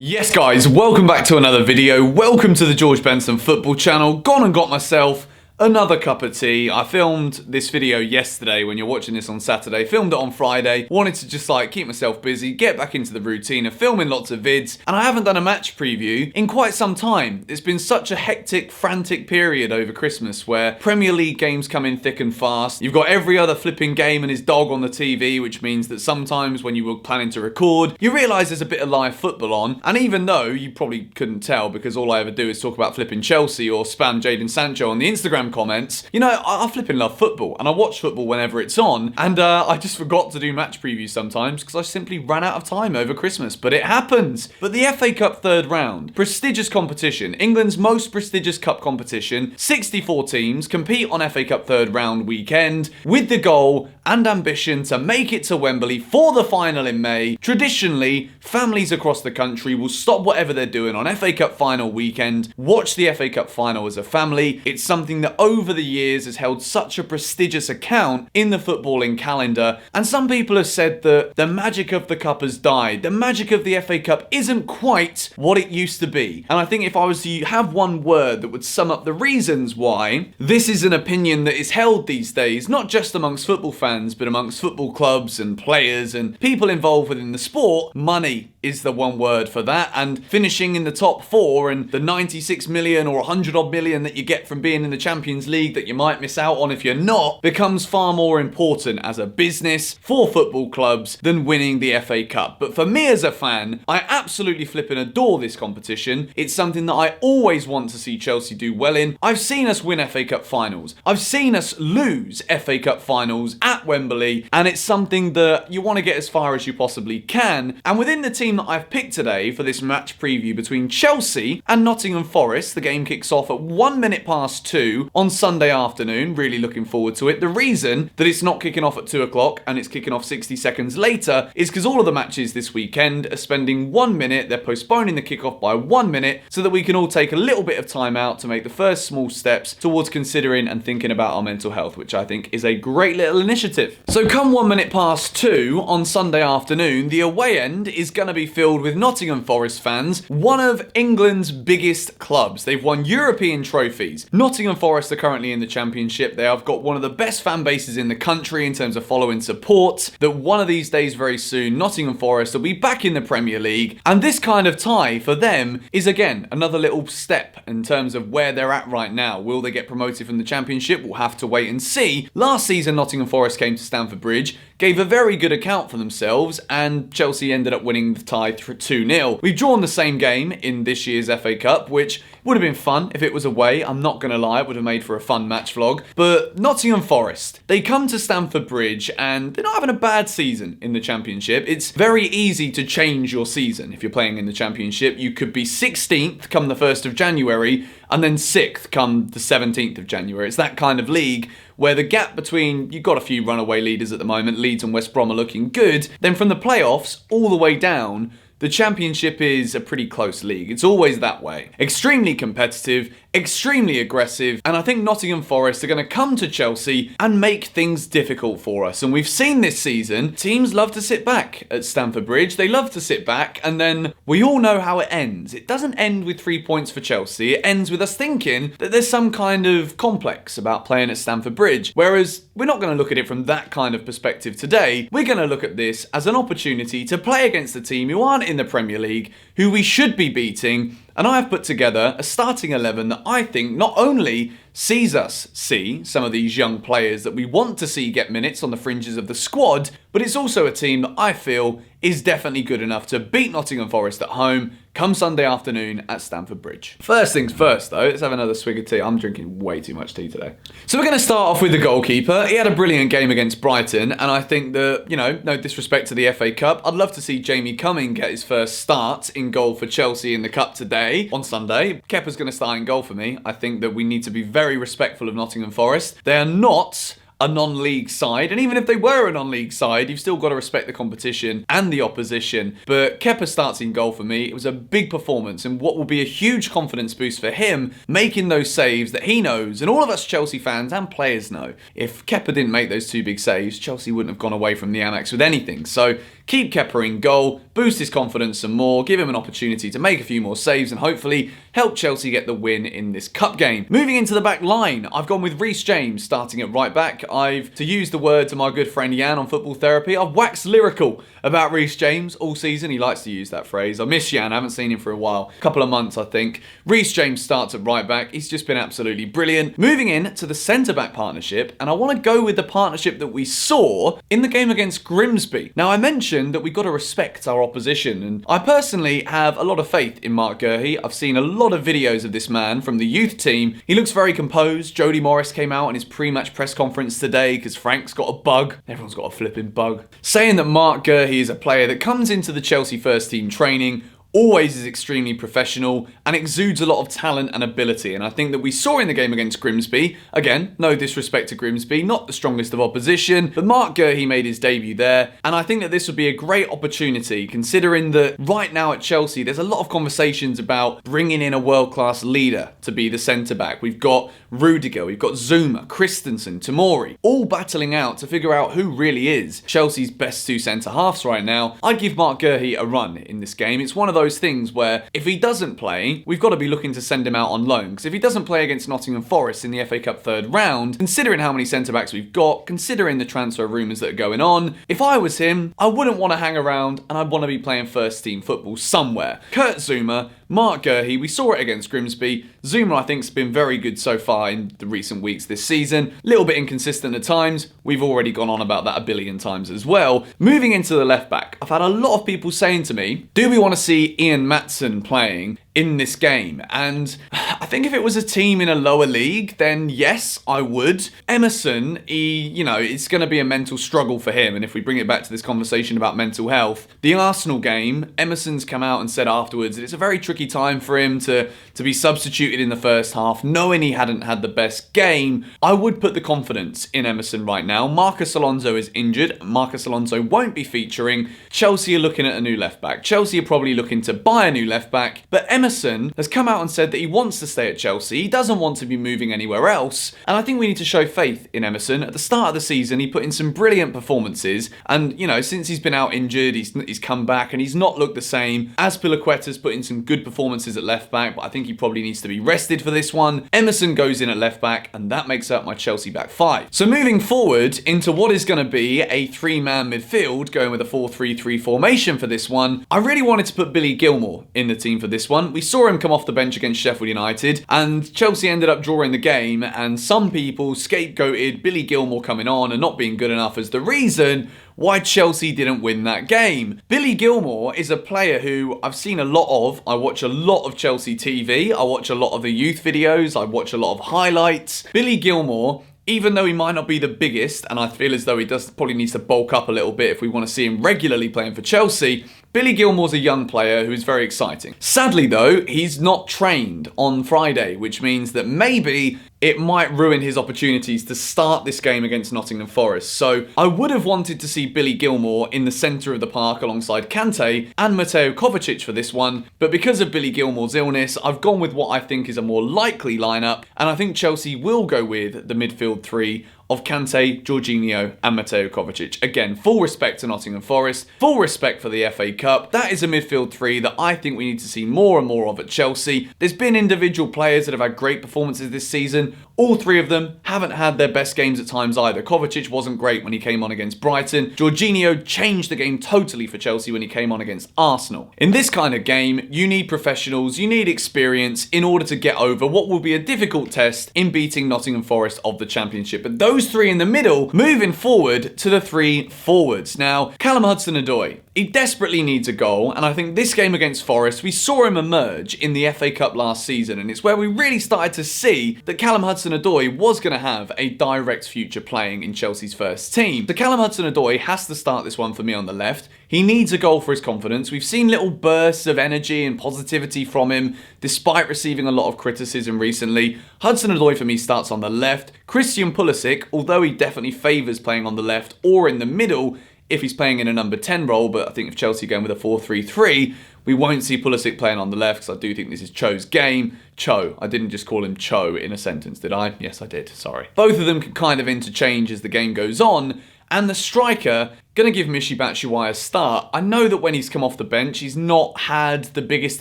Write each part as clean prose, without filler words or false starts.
Yes guys, welcome back to another video. Welcome to the George Benson football channel. Gone and got myself another cup of tea. I filmed this video yesterday when you're watching this on Saturday. Filmed it on Friday. Wanted to just keep myself busy, get back into the routine of filming lots of vids. And I haven't done a match preview in quite some time. It's been such a hectic, frantic period over Christmas where Premier League games come in thick and fast. You've got every other flipping game and his dog on the TV, which means that sometimes when you were planning to record, you realise there's a bit of live football on. And even though you probably couldn't tell because all I ever do is talk about flipping Chelsea or spam Jadon Sancho on the Instagram comments, you know, I flipping love football and I watch football whenever it's on, and I just forgot to do match previews sometimes because I simply ran out of time over Christmas, but it happens. But the FA Cup third round, prestigious competition, England's most prestigious cup competition, 64 teams compete on FA Cup third round weekend with the goal and ambition to make it to Wembley for the final in May. Traditionally, families across the country will stop whatever they're doing on FA Cup final weekend, watch the FA Cup final as a family. It's something that over the years has held such a prestigious account in the footballing calendar, and some people have said that the magic of the cup has died. The magic of the FA Cup isn't quite what it used to be, and I think if I was to have one word that would sum up the reasons why, this is an opinion that is held these days, not just amongst football fans, but amongst football clubs and players and people involved within the sport. Money is the one word for that, and finishing in the top four and the 96 million or 100 odd million that you get from being in the Champions League that you might miss out on if you're not, becomes far more important as a business for football clubs than winning the FA Cup. But for me as a fan, I absolutely flippin' adore this competition. It's something that I always want to see Chelsea do well in. I've seen us win FA Cup finals. I've seen us lose FA Cup finals at Wembley, and it's something that you want to get as far as you possibly can. And within the team that I've picked today for this match preview between Chelsea and Nottingham Forest, the game kicks off at 2:01 on Sunday afternoon. Really looking forward to it. The reason that it's not kicking off at 2 o'clock and it's kicking off 60 seconds later is because all of the matches this weekend are spending 1 minute. They're postponing the kickoff by 1 minute so that we can all take a little bit of time out to make the first small steps towards considering and thinking about our mental health, which I think is a great little initiative. So come 2:01 on Sunday afternoon, the away end is going to be filled with Nottingham Forest fans, one of England's biggest clubs. They've won European trophies. Nottingham Forest are currently in the Championship. They have got one of the best fan bases in the country in terms of following support. That one of these days, very soon, Nottingham Forest will be back in the Premier League. And this kind of tie for them is, again, another little step in terms of where they're at right now. Will they get promoted from the Championship? We'll have to wait and see. Last season, Nottingham Forest came to Stamford Bridge, gave a very good account for themselves, and Chelsea ended up winning the tie 2-0. We've drawn the same game in this year's FA Cup, which would have been fun if it was away. I'm not going to lie, it would have made for a fun match vlog. But Nottingham Forest, they come to Stamford Bridge and they're not having a bad season in the Championship. It's very easy to change your season if you're playing in the Championship. You could be 16th come the 1st of January and then 6th come the 17th of January. It's that kind of league where the gap between, you've got a few runaway leaders at the moment, Leeds and West Brom are looking good, then from the playoffs all the way down, the Championship is a pretty close league. It's always that way. Extremely competitive, extremely aggressive, and I think Nottingham Forest are going to come to Chelsea and make things difficult for us. And we've seen this season, teams love to sit back at Stamford Bridge. They love to sit back, and then we all know how it ends. It doesn't end with 3 points for Chelsea. It ends with us thinking that there's some kind of complex about playing at Stamford Bridge. Whereas we're not going to look at it from that kind of perspective today. We're going to look at this as an opportunity to play against a team who aren't in the Premier League, who we should be beating. And I have put together a starting 11 that I think not only sees us see some of these young players that we want to see get minutes on the fringes of the squad, but it's also a team that I feel is definitely good enough to beat Nottingham Forest at home come Sunday afternoon at Stamford Bridge. First things first though, let's have another swig of tea. I'm drinking way too much tea today. So we're going to start off with the goalkeeper. He had a brilliant game against Brighton, and I think that, you know, no disrespect to the FA Cup, I'd love to see Jamie Cumming get his first start in goal for Chelsea in the Cup today, on Sunday. Kepa's going to start in goal for me. I think that we need to be very respectful of Nottingham Forest. They are not a non-league side, and even if they were a non-league side, you've still got to respect the competition and the opposition. But Kepa starts in goal for me. It was a big performance and what will be a huge confidence boost for him, making those saves that he knows, and all of us Chelsea fans and players know. If Kepa didn't make those two big saves, Chelsea wouldn't have gone away from the Amex with anything. So keep Kepa in goal, boost his confidence some more, give him an opportunity to make a few more saves and hopefully help Chelsea get the win in this cup game. Moving into the back line, I've gone with Reece James starting at right back. To use the words of my good friend Jan on Football Therapy, I've waxed lyrical about Reece James all season. He likes to use that phrase. I miss Jan, I haven't seen him for a while. A couple of months, I think. Reece James starts at right back. He's just been absolutely brilliant. Moving in to the centre-back partnership, and I want to go with the partnership that we saw in the game against Grimsby. Now, I mentioned that we've got to respect our opposition, and I personally have a lot of faith in Mark Gurhey. I've seen a lot of videos of this man from the youth team. He looks very composed. Jody Morris came out in his pre-match press conference today because Frank's got a bug. Everyone's got a flipping bug. Saying that Mark Gurhey is a player that comes into the Chelsea first team training, always is extremely professional and exudes a lot of talent and ability. And I think that we saw in the game against Grimsby, again, no disrespect to Grimsby, not the strongest of opposition, but Mark Gurhey made his debut there. And I think that this would be a great opportunity considering that right now at Chelsea, there's a lot of conversations about bringing in a world-class leader to be the centre-back. We've got Rudiger, we've got Zuma, Christensen, Tomori, all battling out to figure out who really is Chelsea's best two centre-halves right now. I'd give Mark Gurhey a run in this game. It's one of those things where if he doesn't play, we've got to be looking to send him out on loan. Because if he doesn't play against Nottingham Forest in the FA Cup third round, considering how many centre-backs we've got, considering the transfer rumours that are going on, if I was him, I wouldn't want to hang around and I'd want to be playing first team football somewhere. Kurt Zuma, Mark Gurhey, we saw it against Grimsby. Zuma, I think, has been very good so far in the recent weeks this season. A little bit inconsistent at times. We've already gone on about that a billion times as well. Moving into the left back, I've had a lot of people saying to me, do we want to see Ian Maatsen playing in this game? And I think if it was a team in a lower league, then yes, I would. Emerson, it's going to be a mental struggle for him. And if we bring it back to this conversation about mental health, the Arsenal game, Emerson's come out and said afterwards that it's a very tricky time for him to be substituted in the first half, knowing he hadn't had the best game. I would put the confidence in Emerson right now. Marcus Alonso is injured. Marcus Alonso won't be featuring. Chelsea are looking at a new left back. Chelsea are probably looking to buy a new left back, but Emerson has come out and said that he wants to stay at Chelsea. He doesn't want to be moving anywhere else. And I think we need to show faith in Emerson. At the start of the season, he put in some brilliant performances. And, since he's been out injured, he's come back and he's not looked the same. Azpilicueta's put in some good performances at left back, but I think he probably needs to be rested for this one. Emerson goes in at left back, and that makes up my Chelsea back five. So moving forward into what is going to be a three-man midfield, going with a 4-3-3 formation for this one, I really wanted to put Billy Gilmour in the team for this one. We saw him come off the bench against Sheffield United, and Chelsea ended up drawing the game, and some people scapegoated Billy Gilmour coming on and not being good enough as the reason why Chelsea didn't win that game. Billy Gilmour is a player who I've seen a lot of. I watch a lot of Chelsea TV. I watch a lot of the youth videos. I watch a lot of highlights. Billy Gilmour, even though he might not be the biggest, and I feel as though he probably needs to bulk up a little bit if we want to see him regularly playing for Chelsea, Billy Gilmour's a young player who is very exciting. Sadly though, he's not trained on Friday, which means that maybe it might ruin his opportunities to start this game against Nottingham Forest. So I would have wanted to see Billy Gilmour in the centre of the park alongside Kante and Mateo Kovacic for this one, but because of Billy Gilmour's illness, I've gone with what I think is a more likely lineup, and I think Chelsea will go with the midfield three of Kante, Jorginho and Mateo Kovacic. Again, full respect to Nottingham Forest, full respect for the FA Cup. That is a midfield three that I think we need to see more and more of at Chelsea. There's been individual players that have had great performances this season. All three of them haven't had their best games at times either. Kovacic wasn't great when he came on against Brighton. Jorginho changed the game totally for Chelsea when he came on against Arsenal. In this kind of game, you need professionals, you need experience in order to get over what will be a difficult test in beating Nottingham Forest of the Championship. But those three in the middle, moving forward to the three forwards. Now, Callum Hudson-Odoi, he desperately needs a goal, and I think this game against Forest, we saw him emerge in the FA Cup last season, and it's where we really started to see that Callum Hudson-Odoi was going to have a direct future playing in Chelsea's first team. So Callum Hudson-Odoi has to start this one for me on the left. He needs a goal for his confidence. We've seen little bursts of energy and positivity from him, despite receiving a lot of criticism recently. Hudson-Odoi for me starts on the left. Christian Pulisic, although he definitely favours playing on the left or in the middle, if he's playing in a number 10 role, but I think if Chelsea are going with a 4-3-3, we won't see Pulisic playing on the left because I do think this is Cho's game. Cho. I didn't just call him Cho in a sentence, did I? Yes, I did. Sorry. Both of them can kind of interchange as the game goes on, and the striker Gonna give Michy Batshuayi a start. I know that when he's come off the bench, he's not had the biggest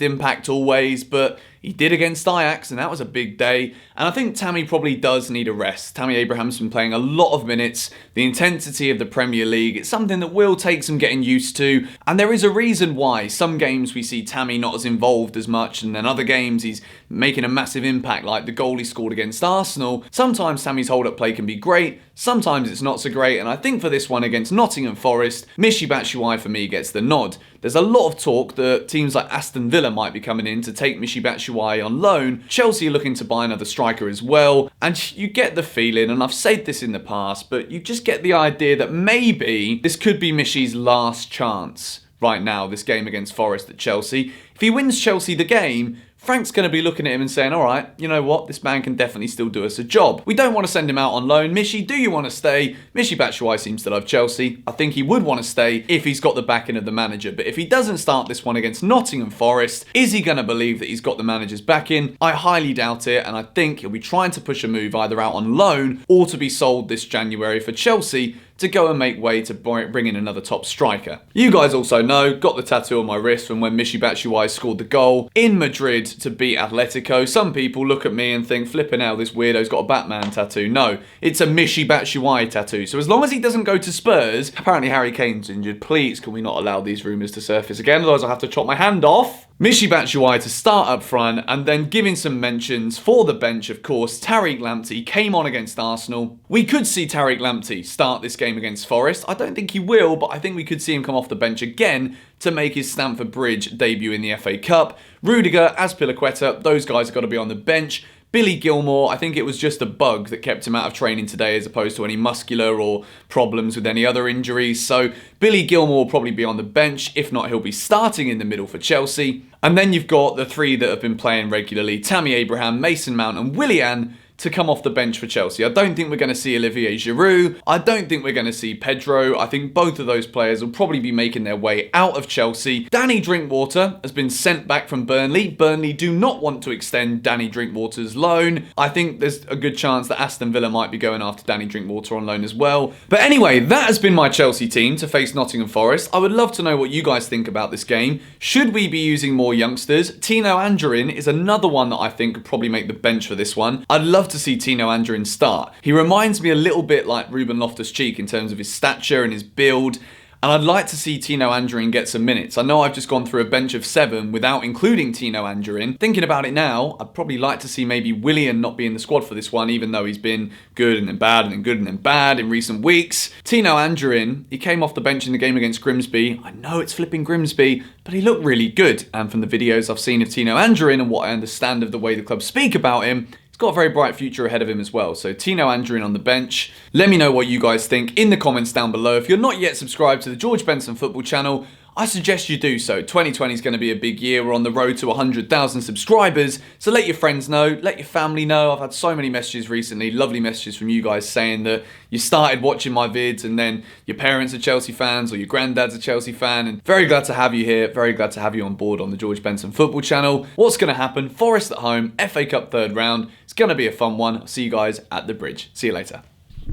impact always, but he did against Ajax, and that was a big day. And I think Tammy probably does need a rest. Tammy Abraham's been playing a lot of minutes. The intensity of the Premier League, it's something that will take some getting used to. And there is a reason why. Some games we see Tammy not as involved as much, and then other games he's making a massive impact, like the goal he scored against Arsenal. Sometimes Tammy's hold-up play can be great, sometimes it's not so great, and I think for this one against Nottingham Forest, Michy Batshuayi for me gets the nod. There's a lot of talk that teams like Aston Villa might be coming in to take Michy Batshuayi on loan. Chelsea are looking to buy another striker as well, and you get the feeling, and I've said this in the past, but you just get the idea that maybe this could be Michy's last chance right now, this game against Forest at Chelsea. If he wins Chelsea the game, Frank's going to be looking at him and saying, all right, you know what, this man can definitely still do us a job. We don't want to send him out on loan. Michy, do you want to stay? Michy Batshuayi seems to love Chelsea. I think he would want to stay if he's got the backing of the manager. But if he doesn't start this one against Nottingham Forest, is he going to believe that he's got the manager's backing? I highly doubt it, and I think he'll be trying to push a move either out on loan or to be sold this January for Chelsea to go and make way to bring in another top striker. You guys also know, got the tattoo on my wrist from when Michy Batshuayi scored the goal in Madrid to beat Atletico. Some people look at me and think, flipping out, this weirdo's got a Batman tattoo. No, it's a Michy Batshuayi tattoo. So as long as he doesn't go to Spurs, apparently Harry Kane's injured, please can we not allow these rumours to surface again, otherwise I'll have to chop my hand off. Michy Batshuayi to start up front, and then giving some mentions for the bench, of course. Tariq Lamptey came on against Arsenal. We could see Tariq Lamptey start this game against Forest. I don't think he will, but I think we could see him come off the bench again to make his Stamford Bridge debut in the FA Cup. Rudiger, Azpilicueta, those guys have got to be on the bench. Billy Gilmour, I think it was just a bug that kept him out of training today as opposed to any muscular or problems with any other injuries. So Billy Gilmour will probably be on the bench. If not, he'll be starting in the middle for Chelsea. And then you've got the three that have been playing regularly, Tammy Abraham, Mason Mount and Willian, to come off the bench for Chelsea. I don't think we're going to see Olivier Giroud. I don't think we're going to see Pedro. I think both of those players will probably be making their way out of Chelsea. Danny Drinkwater has been sent back from Burnley. Burnley do not want to extend Danny Drinkwater's loan. I think there's a good chance that Aston Villa might be going after Danny Drinkwater on loan as well. But anyway, that has been my Chelsea team to face Nottingham Forest. I would love to know what you guys think about this game. Should we be using more youngsters? Tino Anjorin is another one that I think could probably make the bench for this one. I'd love to see Tino Anjorin start. He reminds me a little bit like Ruben Loftus-Cheek in terms of his stature and his build, and I'd like to see Tino Anjorin get some minutes. I know I've just gone through a bench of 7 without including Tino Anjorin. Thinking about it now, I'd probably like to see maybe Willian not be in the squad for this one, even though he's been good and then bad and then good and then bad in recent weeks. Tino Anjorin, he came off the bench in the game against Grimsby. I know it's flipping Grimsby, but he looked really good. And from the videos I've seen of Tino Anjorin and what I understand of the way the club speak about him, got a very bright future ahead of him as well. So Tino Anjorin on the bench. Let me know what you guys think in the comments down below. If you're not yet subscribed to the George Benson Football channel, I suggest you do so. 2020 is going to be a big year. We're on the road to 100,000 subscribers. So let your friends know, let your family know. I've had so many messages recently, lovely messages from you guys saying that you started watching my vids and then your parents are Chelsea fans or your granddad's a Chelsea fan. And very glad to have you here. Very glad to have you on board on the George Benson Football channel. What's going to happen? Forest at home, FA Cup third round. It's going to be a fun one. I'll see you guys at the bridge. See you later.